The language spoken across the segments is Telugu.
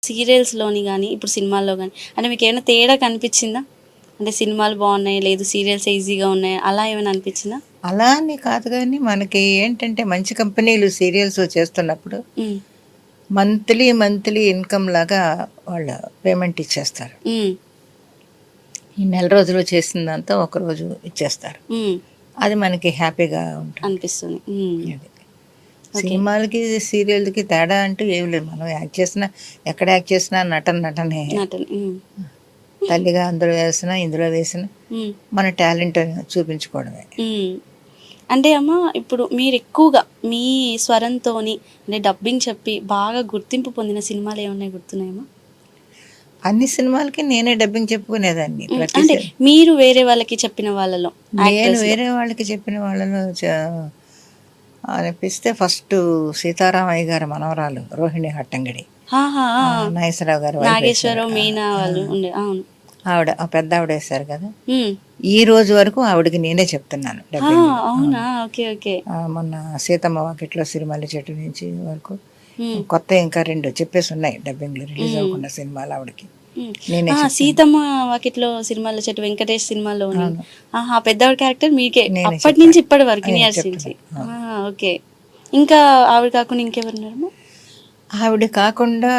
సీరియల్స్‌లోని గాని, ఇప్పుడు సినిమాల్లో గాని అంటే మీకేమైనా తేడా కనిపిచ్చిందా? అంటే సినిమాలు బావున్నాయి, లేదు సీరియల్స్ ఈజీగా ఉన్నాయి అలా ఏమైనా అనిపిచ్చిందా? అలా అని కాదు గానీ, మనకి ఏంటంటే మంచి కంపెనీలు సీరియల్స్ చేస్తున్నప్పుడు హ్మ్. మంత్లీ ఇన్‌కమ్ లాగా వాళ్ళు పేమెంట్ ఇచ్చేస్తారు. హ్మ్. ఈ నెల రోజులు చేసిందంతా ఒకరోజు ఇచ్చేస్తారు. హ్మ్. అది మనకి హ్యాపీగా ఉంటుంది. అనిపిస్తుంది. హ్మ్. అది. ఓకే. సినిమాలకి, సీరియల్‌కి తేడా అంటూ ఏమి లేదు. మనం యాక్ట్ చేసినా, ఎక్కడ యాక్ట్ చేసినా నటనే. నటన. హ్మ్. తల్లిగా అందులో వేసినా, ఇందులో వేసినా హ్మ్. మన టాలెంట్ చూపించుకోవడమే. హ్మ్. అంటే అమ్మ ఇప్పుడు మీరెక్కువగా మీ స్వరంతోని అంటే డబ్బింగ్ చెప్పి బాగా గుర్తింపు పొందిన సినిమాలేమున్నాయి గుర్తున్నాయమ్మా? అన్ని సినిమాలకి నేనే డబ్బింగ్ చెప్పుకునేదాన్ని. హ్మ్. ప్రతి అంటే మీరు వేరే వాళ్ళకి చెప్పిన వాళ్ళలో నేను యాక్టర్స్‌లో. వేరే వాళ్ళకి చెప్పిన వాళ్ళలో అనిపిస్తే ఫస్టు సీతారామయ్య గారి మనవరాలు రోహిణి హట్టంగడి. ఆహా! ఆ! నాగేశ్వరరావు గారి వైఫ్ వేశారు. నాగేశ్వరరావు, మీనా వాళ్ళు ఉండే. అవును. ఆవిడ ఆ పెద్దావిడ వేశారు కదా! హ్మ్. ఈ రోజు వరకు ఆవిడకి నేనే చెప్తున్నాను ఆ! డబ్బింగ్‌లు. అవునా? ఓకే. ఓకే. మొన్న 'సీతమ్మ వాకిట్లో సిరిమల్లె చెట్టు' నుంచి వరకు హ్మ్. కొత్త ఇంకా 2 చెప్పేసున్నాయి డబ్బింగ్‌లు రిలీజ్ హ్మ్. అవ్వకుండా సినిమాలు ఆవిడకి. హ్మ్. నేనే ఆ! చెప్తాను. 'సీతమ్మ వాకిట్లో సిరిమల్లె చెట్టు' వెంకటేష్ సినిమాలోని అవును. ఆహా! పెద్దావిడ క్యారెక్టర్ మీకే నేనే అప్పటి చెప్పాను. నుంచి ఇప్పటి వరకు ఇన్ని ఇయర్స్ నుంచి. చెప్తున్నాను. అవును. ఓకే. ఇంకా ఆవిడ కాకుండా ఇంకెవరున్నారమ్మా? ఆవిడ కాకుండా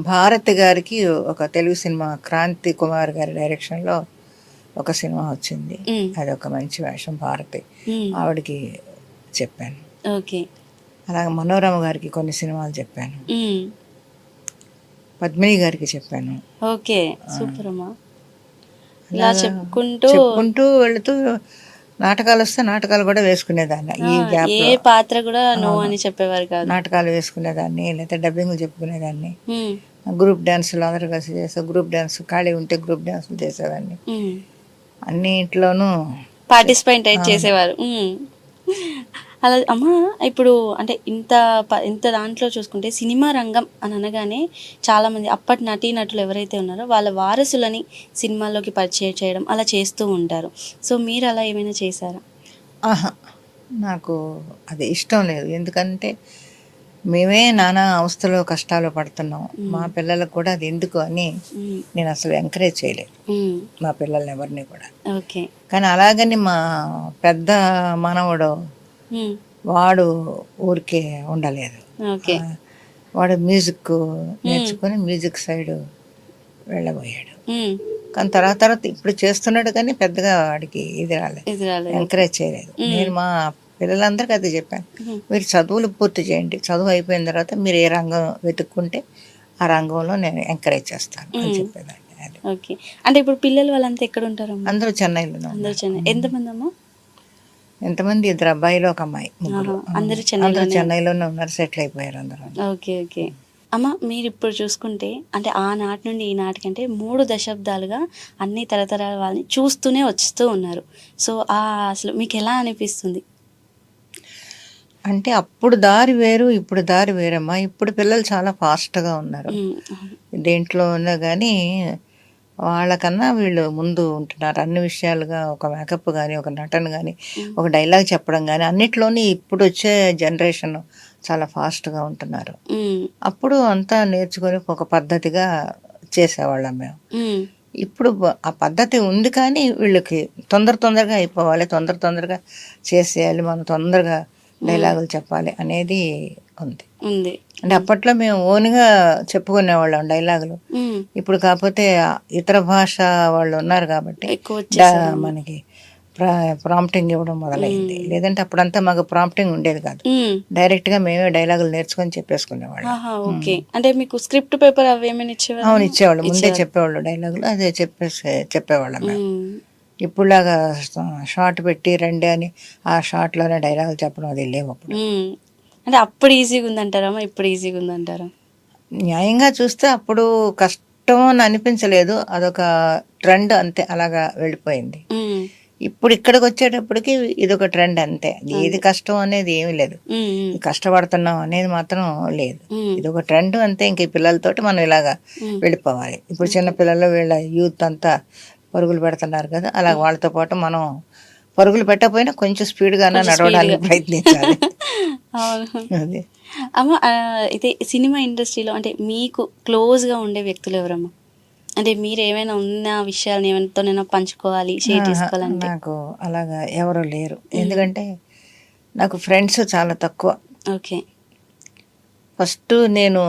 భారతి గారికి ఒక తెలుగు సినిమా 'క్రాంతి కుమార్' గారి డైరెక్షన్‌లో ఒక సినిమా వచ్చింది. హ్మ్. అదొక మంచి వేషం భారతి. హ్మ్. ఆవిడకి చెప్పాను. ఓకే. అలాగే మనోరమ గారికి కొన్ని సినిమాలు చెప్పాను. హ్మ్. పద్మిని గారికి చెప్పాను. ఓకే. సూపరమ్మా. ఇలా అలాగా చెప్పుకుంటూ చెప్పుకుంటూ వెళుతూ నాటకాలొస్తే నాటకాలు కూడా వేసుకునేదాన్ని. ఆ! ఈ ఏ గ్యాప్‌లో. పాత్ర కూడా నో అవును. అని చెప్పేవారు కాదు. నాటకాలు వేసుకునేదాన్ని. లేతే డబ్బింగులు చెప్పుకునేదాన్ని. హ్మ్. గ్రూప్ డాన్సులు అందరూ కలిసి చేసే గ్రూప్ డాన్స్ ఖాళీ ఉంటే గ్రూప్ డాన్సులు చేసేదాన్ని. హ్మ్. అన్నిట్లోనూ పార్టిసిపేట్ అవును. చేసేవారు. హ్మ్. అలా అమ్మా ఇప్పుడు అంటే ఇంత దాంట్లో చూసుకుంటే సినిమా రంగం అని అనగానే చాలామంది అప్పటి నటీనటులు ఎవరైతే ఉన్నారో వాళ్ళ వారసులని సినిమాల్లోకి పరిచయం చేయడం అలా చేస్తూ ఉంటారు. సో, మీరు అలా ఏమైనా చేశారా? అహా! నాకు అది ఇష్టం లేదు. ఎందుకంటే మేమే నానా అవస్థలు, కష్టాలు పడుతున్నాం. మా హ్మ్. పిల్లలకు కూడా అది ఎందుకు అని హ్మ్. నేనసలు ఎంకరేజ్ చేయలేదు. హ్మ్. మా పిల్లల్ని ఎవరిని కూడా. ఓకే. కానీ అలాగని మా పెద్ద మనవడు హ్మ్. వాడు ఊరికే ఉండలేదు. ఓకే. వాడు మ్యూజిక్ హ్మ్. నేర్చుకొని మ్యూజిక్ సైడు వెళ్ళబోయాడు. హ్మ్. కానీ తర్వాత ఇప్పుడు చేస్తున్నాడు కానీ పెద్దగా వాడికి ఇది రాలేదు. ఇది రాలేదు. ఓకే. ఎంకరేజ్ చేయలేదు. హ్మ్. నేను మా పిల్లలందరికీ అదే చెప్పాను. హ్మ్. మీరు చదువులు పూర్తి చేయండి. చదువు అయిపోయిన తర్వాత మీరు ఏ రంగం వెతుక్కుంటే ఆ రంగంలో నేను ఎంకరేజ్ చేస్తాను అని హ్మ్. చెప్పేదాన్ని. అది. ఓకే. అంటే ఇప్పుడు పిల్లలు వాళ్ళంతా ఎక్కడుంటారమ్మా? అందరూ చెన్నైలోనే అందరూ ఉన్నారు. చెన్నై. ఎంతమందమ్మా? ఎంతమంది? 2 అబ్బాయిలు, ఒక అమ్మాయి. ముగ్గురు. ఆహా! అందరూ అందరూ చెన్నైలోనే చెన్నైలోనే ఉన్నారు. సెటిల్ అయిపోయారు అందరూ. ఓకే. ఓకే. అమ్మ మీరిప్పుడు చూసుకుంటే అంటే ఆనాటి నుండి ఈనాటికంటే 3 దశాబ్దాలుగా అన్ని తరతరాల వాళ్ళని చూస్తూనే వస్తూ ఉన్నారు. సో, అసలు మీకెలా అనిపిస్తుంది? అంటే అప్పుడు దారి వేరు, ఇప్పుడు దారి వేరమ్మా. ఇప్పుడు పిల్లలు చాలా ఫాస్ట్‌గా ఉన్నారు. హ్మ్. అవును. దేంట్లో ఉన్నా గానీ, వాళ్ళకన్నా వీళ్ళు ముందు ఉంటున్నారు. అన్ని విషయాలుగా ఒక మేకప్ గానీ, ఒక నటన గానీ, హ్మ్. ఒక డైలాగ్ చెప్పడం గానీ, అన్నిట్లోని ఇప్పుడొచ్చే జనరేషన్ చాలా ఫాస్ట్‌గా ఉంటున్నారు. హ్మ్. అప్పుడు అంతా నేర్చుకొని ఒక పద్ధతిగా చేసేవాళ్ళం మేము. హ్మ్. ఇప్పుడు ఆ పద్ధతి ఉంది కానీ, వీళ్ళకి తొందరగా అయిపోవాలి, తొందరగా చేసేయాలి, మనం తొందరగా హ్మ్. డైలాగులు చెప్పాలి అనేది ఉంది. ఉంది. అంటే అప్పట్లో మేము ఓన్‌గా చెప్పుకునేవాళ్ళం డైలాగులు. హ్మ్. ఇప్పుడు కాపోతే ఇతర భాష వాళ్ళు ఉన్నారు కాబట్టి ఎక్కువ డా వచ్చేసారేమో. మనకి ప్రాంప్టింగ్ ఇవ్వడం మొదలైంది. హ్మ్. లేదంటే అప్పుడంతా మాకు ప్రాంప్టింగ్ ఉండేది కాదు. హ్మ్. డైరెక్ట్‌గా మేమే డైలాగులు నేర్చుకొని చెప్పేసుకునేవాళ్ళం. ఆహా! ఓకే. అంటే మీకు స్క్రిప్ట్ పేపర్ అవేమైనా అవును. ఇచ్చేవారమ్మా? ఇచ్చేవాళ్ళు. ముందే ఇచ్చేవారు. చెప్పేవాళ్ళు డైలాగులు. అదే చెప్పేవాళ్ళం మేము. హ్మ్. ఇప్పుడులాగా షార్ట్ పెట్టి రండి అని ఆ షార్ట్‌లోనే డైలాగులు చెప్పడం అది లేవప్పుడు. హ్మ్. అంటే అప్పుడు ఈజీగుందంటారమ్మా? ఇప్పుడు ఈజీగుందంటారా? న్యాయంగా చూస్తే అప్పుడు కష్టం అని అనిపించలేదు. అదొక ట్రెండ్ అంతే అలాగా వెళ్ళిపోయింది. హ్మ్. ఇప్పుడు ఇక్కడికొచ్చేటప్పటికి ఇదొక ట్రెండ్ అంతే. ఏది అంతే. కష్టం అనేది ఏమీ లేదు. హ్మ్. హ్మ్. కష్టపడుతున్నాం అనేది మాత్రం లేదు. హ్మ్. ఇదొక ట్రెండ్ అంతే. ఇంక ఈ పిల్లలతోటి మనం ఇలాగా హ్మ్. వెళ్ళిపోవాలి. ఇప్పుడు చిన్న ఓకే. పిల్లలు వీళ్ళ యూత్ అంతా పరుగులు పెడుతున్నారు కదా! అలా హ్మ్. వాళ్ళతో పాటు మనం పరుగులు పెట్టకపోయినా కొంచెం స్పీడ్‌గానే కొంచెం నడవడానికి స్పీడ్‌గా. ప్రయత్నించాలి. అవును. అది. అమ్మ అయితే సినిమా ఇండస్ట్రీలో అంటే మీకు క్లోజ్‌గా ఉండే వ్యక్తులు ఎవరమ్మా? అంటే మీరేమైనా ఉన్న విషయాలను ఎవరితోనైనా పంచుకోవాలి, షేర్ ఆహా! చేసుకోవాలంటే? నాకు అలాగా ఎవరు లేరు. హ్మ్. ఎందుకంటే నాకు ఫ్రెండ్స్ చాలా తక్కువ. ఓకే. ఫస్ట్ నేను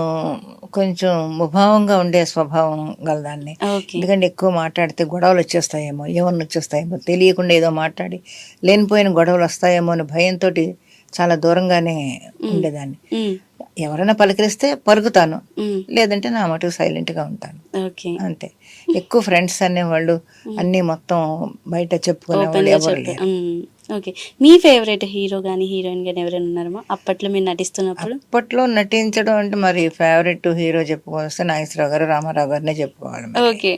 కొంచెం ముభావంగా ఉండే స్వభావం గలదాన్ని. ఓకే. ఎందుకంటే ఎక్కువ మాట్లాడితే గొడవలు వచ్చేస్తాయేమో, ఏమన్నా వచ్చేస్తాయేమో, తెలియకుండా ఏదో మాట్లాడి లేనిపోయిన గొడవలు వస్తాయేమో అని భయంతోటి చాలా దూరంగానే హ్మ్. ఉండేదాన్ని. హ్మ్. ఎవరైనా పలకరిస్తే పలుకుతాను, హ్మ్. లేదంటే నా మటుకు సైలెంట్గా ఉంటాను. ఓకే. అంతే. ఎక్కువ ఫ్రెండ్స్ అనేవాళ్ళు అన్నీ మొత్తం బయట చెప్పుకునేవాళ్ళు ఓపెన్‌గా ఎవరు చెప్తా. లేరు. హ్మ్. ఓకే. మీ ఫేవరెట్ హీరో గాని, హీరోయిన్ గాని ఎవరైనా ఉన్నారమ్మా? అప్పట్లో మీరు నటిస్తున్నప్పుడు? అప్పట్లో నటించడం అంటే మరి ఫేవరెట్ హీరో చెప్పుకోవస్తే నాగేశ్వరరావు గారు, రామారావు గారినే చెప్పుకోవాలి మరి. ఓకే.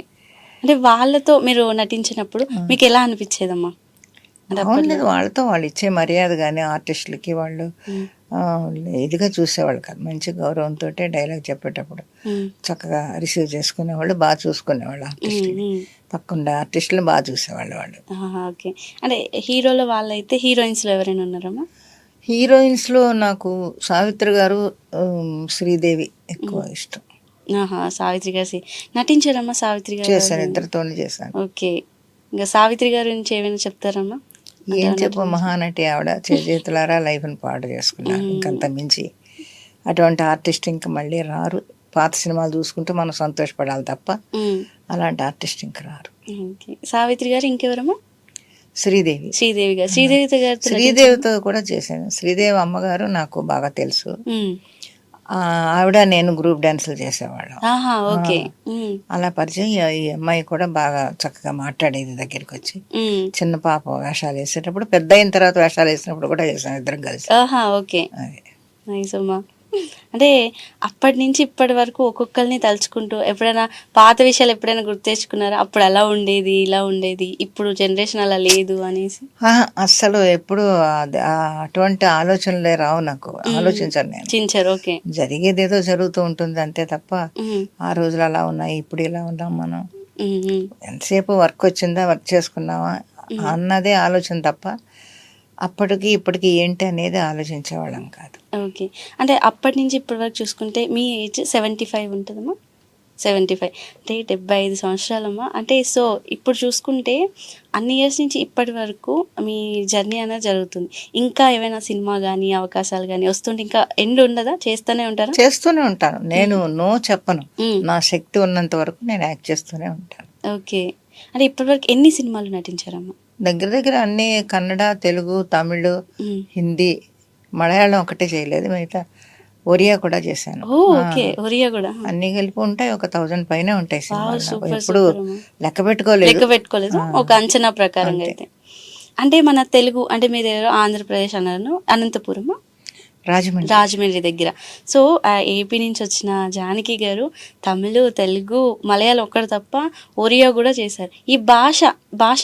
అంటే వాళ్ళతో మీరు నటించినప్పుడు మీకెలా అనిపిచ్చేదమ్మా? అంటే అప్పట్లో? బాగుండేది. వాళ్ళతో వాళ్ళు ఇచ్చే మర్యాద కానీ ఆర్టిస్టులకి వాళ్ళు హ్మ్. ఇదిగా చూసేవాళ్ళు కాదు. మంచి గౌరవంతో డైలాగ్ చెప్పేటప్పుడు హ్మ్. చక్కగా రిసీవ్ చేసుకునేవాళ్ళు, బాగా చూసుకునేవాళ్ళు హ్మ్. ఆర్టిస్టులని. హ్మ్. పక్కన ఆర్టిస్టులు బాగా చూసేవాళ్ళు వాళ్ళు. ఆహా! ఓకే. అంటే హీరోలో వాళ్ళైతే హీరోయిన్స్‌లో ఎవరైనా ఉన్నారమ్మా? హీరోయిన్స్‌లో నాకు సావిత్రి గారు, శ్రీదేవి ఎక్కువ హ్మ్. ఇష్టం. ఆహా! సావిత్రి గారు నటించారమ్మా సావిత్రి గారు చేశాను, ఎవరైనా? ఇద్దరితోనే చేశాను. ఓకే. ఇంక సావిత్రి గారి గురించి ఏమైనా చెప్తారమ్మా? అంటే ఏం ఏమన్నా చెప్పు, మహానటి ఆవిడ చేజేతులారా లైఫ్‌ని పాడు చేసుకున్నారు. హ్మ్. ఇంకంత మించి అటువంటి ఆర్టిస్ట్ ఇంక మళ్ళీ రారు. పాత సినిమాలు చూసుకుంటూ మనం సంతోషపడాలి తప్ప హ్మ్. అలాంటి ఆర్టిస్ట్ ఇంక రారు. ఓకే. సావిత్రి గారు ఇంకెవరమ్మా? శ్రీదేవి. శ్రీదేవి గారు. ఆ! శ్రీదేవి గారితో నటించారా? శ్రీదేవితో కూడా చేశాను. శ్రీదేవి అమ్మగారు నాకు బాగా తెలుసు. హ్మ్. ఆవిడ నేను గ్రూప్ డాన్సులు చేసేవాళ్ళం. ఆహా! ఆ! ఓకే. హ్మ్. అలా పరిచయం. ఈ అమ్మాయి కూడా బాగా చక్కగా మాట్లాడేది దగ్గరికొచ్చి. హ్మ్. చిన్న పాప వేషాలేసేటప్పుడు, పెద్దయిన తర్వాత వేషాలేసినప్పుడు కూడా చేశాం ఇద్దరం కలిసి. ఆహా! ఓకే. అది. నైస్ అమ్మా. అంటే అప్పటి నుంచి ఇప్పటి వరకు ఒక్కొక్కళ్ళని తలుచుకుంటూ ఎప్పుడైనా పాత విషయాలు ఎప్పుడైనా గుర్తు తెచ్చుకున్నారా? అప్పుడు అలా ఉండేది, ఇలా ఉండేది. ఇప్పుడు జనరేషన్ అలా లేదు అనేసి? అహా! అస్సలు ఎప్పుడూ అటువంటి ఆలోచనలే రావు నాకు. హ్మ్. ఆలోచించను నేను. చించారు. ఓకే. జరిగేదేదో జరుగుతూ ఉంటుంది అంతే తప్ప, హ్మ్. ఆ రోజులు అలా ఉన్నాయి, ఇప్పుడు ఇలా ఉన్నాం మనం. హ్మ్. హ్మ్. ఎంతసేపు వర్క్ వచ్చిందా, వర్క్ చేసుకున్నామా హ్మ్. అన్నదే ఆలోచన తప్ప, అప్పటికి ఇప్పటికి ఏంటి అనేది ఆలోచించేవాళ్ళం కాదు. ఓకే. అంటే అప్పటి నుంచి ఇప్పటి వరకు చూసుకుంటే మీ ఏజ్ 75 ఉంటదమ్మా? 75 అంటే 75 సంవత్సరాలమ్మా. అంటే సో, ఇప్పుడు చూసుకుంటే అన్ని ఇయర్స్ నుంచి ఇప్పటి వరకు మీ జర్నీ అనేది జరుగుతుంది. ఇంకా ఏవైనా సినిమా గాని, అవకాశాలు గాని వస్తుంటే ఇంకా ఎండ్ ఉండదా? చేస్తూనే ఉంటారా? చేస్తూనే ఉంటాను. నేను నో చెప్పను. హ్మ్. నా శక్తి ఉన్నంత వరకు నేను యాక్ట్ చేస్తూనే ఉంటాను. ఓకే. అంటే ఇప్పటివరకు ఎన్ని సినిమాలు నటించారమ్మా? దగ్గర దగ్గర అన్నీ కన్నడ, తెలుగు, తమిళ్, హ్మ్. హిందీ, మలయాళం ఒకటే చేయలేదు. మిగతా ఒరియా కూడా చేశాను. ఓహ్! ఆ! ఓకే. ఒరియా గూడా. అన్నీ కలిపి ఉంటాయి. ఒక 1000 పైనే ఉంటాయి వావ్! సినిమాలు నాకు. సూపర్. ఎప్పుడూ సూపర్ అమ్మా. లెక్క పెట్టుకోలేదు. లెక్క పెట్టుకోలేదు. ఆ! ఒక అంచనా ప్రకారంగా అంతే. అయితే. అంటే మన తెలుగు అంటే మీరేదో ఆంధ్రప్రదేశ్ అన్నారు. అనంతపురమా? రాజమండ్రి. రాజమండ్రి దగ్గర. సో, ఏపీ నుంచి వచ్చిన జానకి గారు తమిళ్, తెలుగు, మలయాళం ఒక్కటి తప్ప ఒరియా గూడా చేశారు. ఈ భాష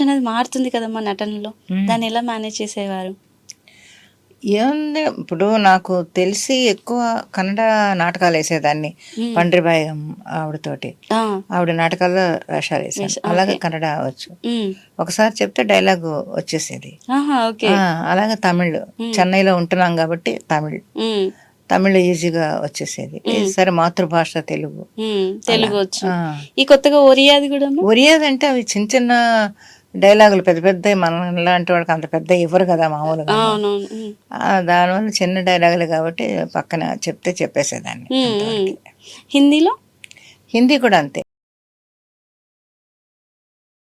అనేది మారుతుంది కదమ్మా నటనలో. హ్మ్. దాన్ని ఎలా మేనేజ్ చేసేవారు? ఏముంది, ఇప్పుడు నాకు తెలిసి ఎక్కువ కన్నడ నాటకాలేసేదాన్ని. హ్మ్. పండ్రిబాయి ఆవిడతోటి. ఆ! ఆవిడ నాటకాల్లో వేషాలేశాను. అలాగే ఓకే. కన్నడ వచ్చు. హ్మ్. ఒకసారి చెప్తే డైలాగు వచ్చేసేది. ఆహా! ఓకే. అలాగే తమిళ్. హ్మ్. చెన్నైలో ఉంటున్నాం కాబట్టి తమిళ్. హ్మ్. తమిళ్ ఈజీగా వచ్చేసేది. హ్మ్. సరే మాతృభాష తెలుగు. హ్మ్. అలా. తెలుగు వచ్చు. ఆ! ఈ కొత్తగా ఒరియాది గూడాను? ఒరియాదంటే అవి చిన్న చిన్న డైలాగులు, పెద్ద పెద్దయి మనలాంటి వాళ్ళకి అంత పెద్దయి ఇవ్వరు కదా మామూలుగాను. అవునవును. హ్మ్. దానివల్ల చిన్న డైలాగులు కాబట్టి పక్కన చెప్తే చెప్పేసేదాన్ని హ్మ్. హ్మ్. అంతవరకే. హిందీలో? హిందీ కూడా అంతే.